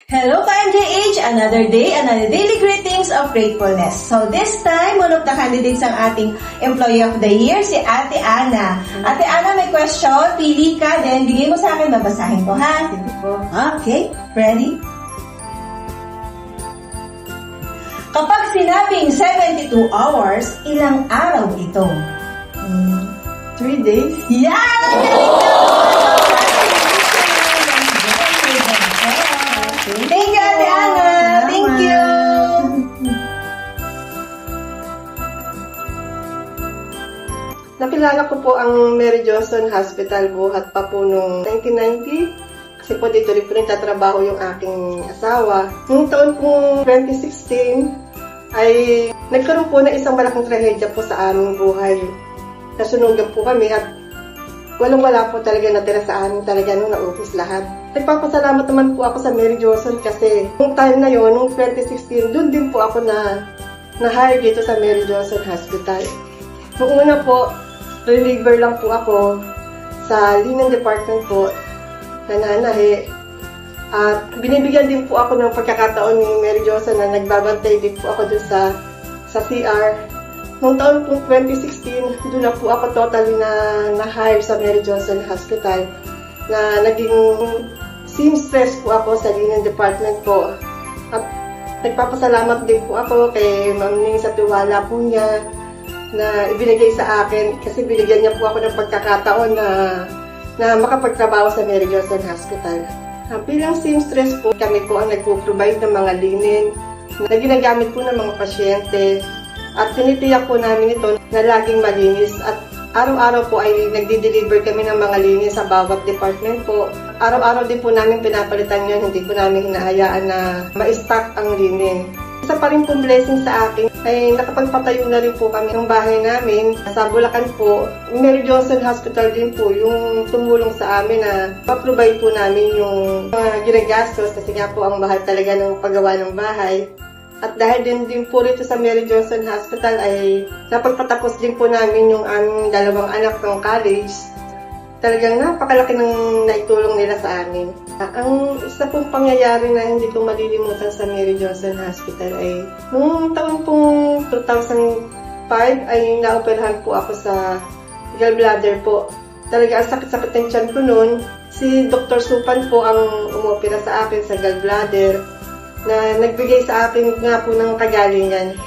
Hello ka-MJH! Another day, another daily greetings of gratefulness. So this time, one of the candidates ang ating Employee of the Year, si Ate Ana. Ate Ana, may question, pili ka, then bigay mo sa akin, babasahin ko, ha? Sige po. Okay, ready? Kapag sinabing 72 hours, ilang araw ito? 3 days? Yes! Thank you, Ate Ana! Thank you! Nakilala ko po ang Mary Johnson Hospital buhat pa po noong 1990. Kasi po dito rin po nagtatrabaho yung aking asawa. Noong taon po 2016 ay nagkaroon po ng isang malaking trahedya po sa aming buhay. Nasunugan po kami at walang-wala po talaga natira sa amin, talaga nung naubos lahat. Nagpapasalamat naman po ako sa Mary Johnson kasi nung time na yon, nung 2016, doon din po ako na-hire dito sa Mary Johnson Hospital. Noong una po, reliever lang po ako sa linen department po, nananahe. At binibigyan din po ako ng pagkakataon ni Mary Johnson na nagbabantay din po ako doon sa CR. Noong taon po 2016, doon na po ako totally na-hire sa Mary Johnson Hospital na naging seamstress po ako sa linen department po. At nagpapasalamat din po ako kay Ma'am Ning sa tiwala po niya na ibinigay sa akin kasi binigyan niya po ako ng pagkakataon na makapagtrabaho sa Mary Johnson Hospital. Bilang seamstress po, kami po ang nagpo-provide ng mga linen na ginagamit po ng mga pasyente. At tinitiyak po namin ito na laging malinis at araw-araw po ay nagdi-deliver kami ng mga linis sa bawat department po. Araw-araw din po namin pinapalitan yun, hindi po namin hinahayaan na ma-stock ang linen. Isa pa rin pong blessing sa akin ay nakapagpatayo na rin po kami ng bahay namin sa Bulacan po. Mary Johnson Hospital din po yung tumulong sa amin na pa-provide po namin yung mga ginagastos kasi nga po ang mahal talaga ng paggawa ng bahay. At dahil din po rito sa Mary Johnson Hospital ay napagpatapos din po namin yung aming dalawang anak ng college. Talagang napakalaki ng naitulong nila sa amin. Ang isa pong pangyayari na hindi ko malilimutan sa Mary Johnson Hospital ay noong taon pong 2005 ay naoperahan po ako sa gallbladder po. Talaga ang sakit-sakit ng tiyan ko noon. Si Dr. Supan po ang umopera sa akin sa gallbladder na nagbigay sa akin nga po ng kagalingan.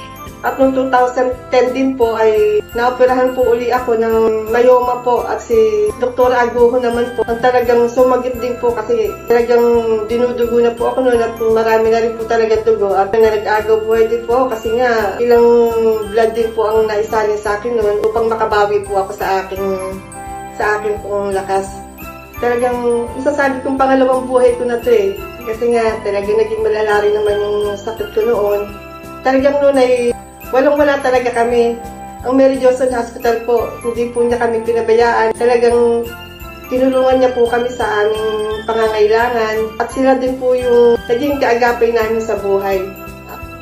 At noong 2010 din po ay naoperahan po uli ako ng myoma po at si Dr. Aguho naman po ang talagang sumagip din po kasi talagang dinudugo na po ako noon at marami na rin po talaga dugo at nag-agaw buhay din po kasi nga ilang blood din po ang naisalin sa akin noon upang makabawi po ako sa aking pong lakas. Talagang masasabi kong pangalawang buhay ko na to eh. Kasi nga talagang naging malalari naman yung sakit ko noon. Talagang noon ay walang-wala talaga kami. Ang Mary Johnson Hospital po, hindi po niya kami pinabayaan. Talagang tinulungan niya po kami sa aming pangangailangan. At sila din po yung naging kaagapay namin sa buhay.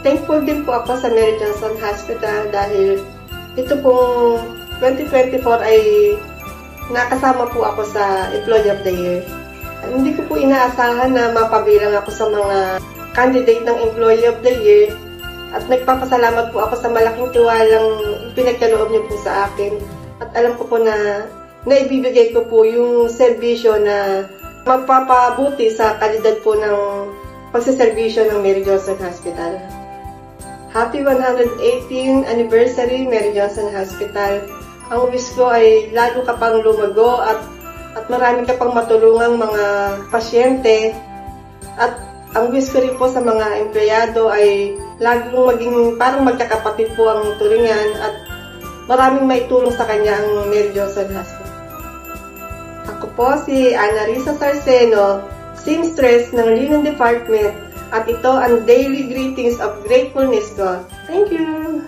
Thankful din po ako sa Mary Johnson Hospital dahil ito pong 2024 ay nakasama po ako sa Employee of the Year. Hindi ko po inaasahan na mapabilang ako sa mga candidate ng Employee of the Year at nagpapasalamat po ako sa malaking tiwalang pinagkaloob niyo po sa akin. At alam ko po na naibibigay ko po yung serbisyo na magpapabuti sa kalidad po ng pagsiservisyo ng Mary Johnson Hospital. Happy 118th anniversary Mary Johnson Hospital. Ang wish ko ay lalo ka pang lumago at marami ka pang matulungang mga pasyente. At ang wish ko rin po sa mga empleyado ay laging maging parang magkakapatid po ang turingan at maraming maitulong sa kanya ang Mary Johnson Hospital. Ako po si Ana Risa Sarceno, seamstress ng Linen Department at ito ang daily greetings of gratefulness ko. Thank you!